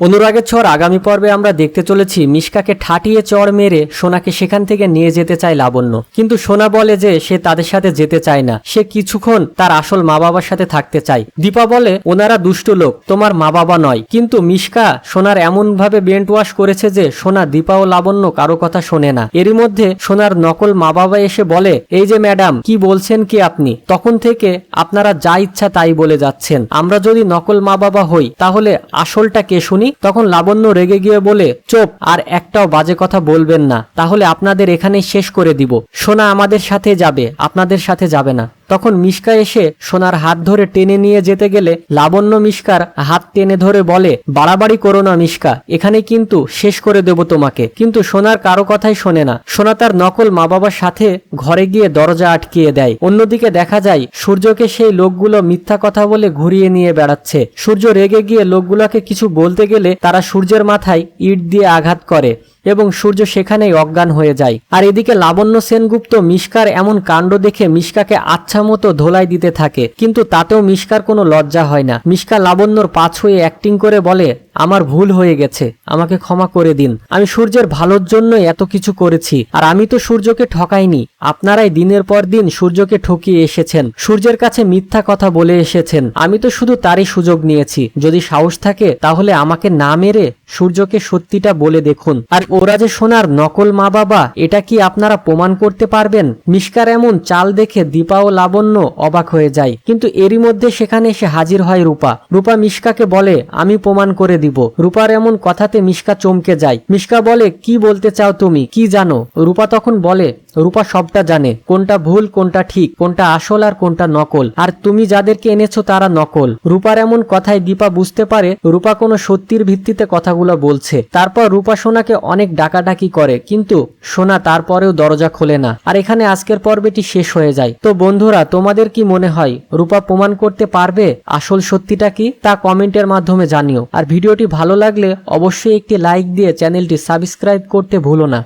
অনুরাগের ছোঁয়ার আগামী পর্বে আমরা দেখতে চলেছি মিশকাকে ঠাটিয়ে চড় মেরে সোনাকে সেখান থেকে নিয়ে যেতে চায় লাবণ্য, কিন্তু সোনা বলে যে সে তাদের সাথে যেতে চায় না, সে কিছুক্ষণ তার আসল মা বাবার সাথে থাকতে চায়। দীপা বলে ওনারা দুষ্টু লোক, তোমার মা বাবা নয়। কিন্তু মিশকা সোনার এমন ভাবে ব্রেন ওয়াশ করেছে যে সোনা, দীপা ও লাবণ্য কারো কথা শোনে না। এরই মধ্যে সোনার নকল মা বাবা এসে বলে, এই যে ম্যাডাম, কি বলছেন কি আপনি? তখন থেকে আপনারা যা ইচ্ছা তাই বলে যাচ্ছেন। আমরা যদি নকল মা বাবা হই তাহলে আসলটা কে শুনি? তখন লাবণ্য রেগে গিয়ে বলে, চুপ, আর একটাও বাজে কথা বলবেন না, তাহলে আপনাদের এখানেই শেষ করে দিব। সোনা আমাদের সাথে যাবে, আপনাদের সাথে যাবে না। তখন মিশকা এসে সোনার হাত ধরে টেনে নিয়ে যেতে গেলে লাবণ্য মিশকার হাত টেনে ধরে বলে, বাড়াবাড়ি করো না মিশকা, এখানে কিন্তু শেষ করে দেব তোমাকে। কিন্তু সোনার কারো কথাই শোনে না। সোনা তার নকল মা বাবার সাথে ঘরে গিয়ে দরজা আটকিয়ে দেয়। অন্যদিকে দেখা যায় সূর্যকে সেই লোকগুলো মিথ্যা কথা বলে ঘুরিয়ে নিয়ে বেড়াচ্ছে। সূর্য রেগে গিয়ে লোকগুলোকে কিছু বলতে গেলে তারা সূর্যের মাথায় ইট দিয়ে আঘাত করে এবং সূর্য সেখানেই অজ্ঞান হয়ে যায়। আর এদিকে লাবণ্য সেনগুপ্ত মিশকার এমন কাণ্ড দেখে মিশকাকে আচ্ছা মতো ধোলাই দিতে থাকে, কিন্তু তাতেও মিশকার কোনো লজ্জা হয় না। মিশকা লাবণ্যর পাছ হয়ে অ্যাক্টিং করে বলে, আমার ভুল হয়ে গেছে, আমাকে ক্ষমা করে দিন। আমি সূর্যের ভালোর জন্যই এত কিছু করেছি, আর আমি তো সূর্যকে ঠকাইনি। আপনারাই দিনের পর দিন সূর্যকে ঠকিয়ে এসেছেন, সূর্যের কাছে মিথ্যা কথা বলে এসেছেন। আমি তো শুধু তারই সুযোগ নিয়েছি। যদি সাহস থাকে তাহলে আমাকে না মেরে সূর্যকে সত্যিটা বলে দেখুন। আর ওরা যে সোনার নকল মা বাবা, এটা কি আপনারা প্রমাণ করতে পারবেন? মিশকার এমন চাল দেখে দীপা ও লাবণ্য অবাক হয়ে যায়, কিন্তু এরই মধ্যে সেখানে এসে হাজির হয় রূপা। রূপা মিশকাকে বলে, আমি প্রমাণ করে দিব। রূপার এমন কথাতে মিশকা চমকে যায়। মিশকা বলে, কি বলতে চাও তুমি, কি জানো? রূপা তখন বলে, রূপা সবটা জানে, কোনটা ভুল কোনটা ঠিক, কোনটা আসল আর কোনটা নকল, আর তুমি যাদেরকে এনেছো তারা নকল। রূপার এমন কথায় দীপা বুঝতে পারে রূপা কোনো সত্যির ভিত্তিতে কথাগুলো বলছে। তারপর রূপা সোনাকে অনেক ডাকাডাকি করে, কিন্তু সোনা তারপরেও দরজা খোলে না। আর এখানে আজকের পর্বটি শেষ হয়ে যায়। তো বন্ধুরা, তোমাদের কি মনে হয় রূপা প্রমাণ করতে পারবে আসল সত্যিটা কি? তা কমেন্টের মাধ্যমে জানিও। আর ভিডিওটি ভালো লাগলে অবশ্যই একটি লাইক দিয়ে চ্যানেলটি সাবস্ক্রাইব করতে ভুলো না।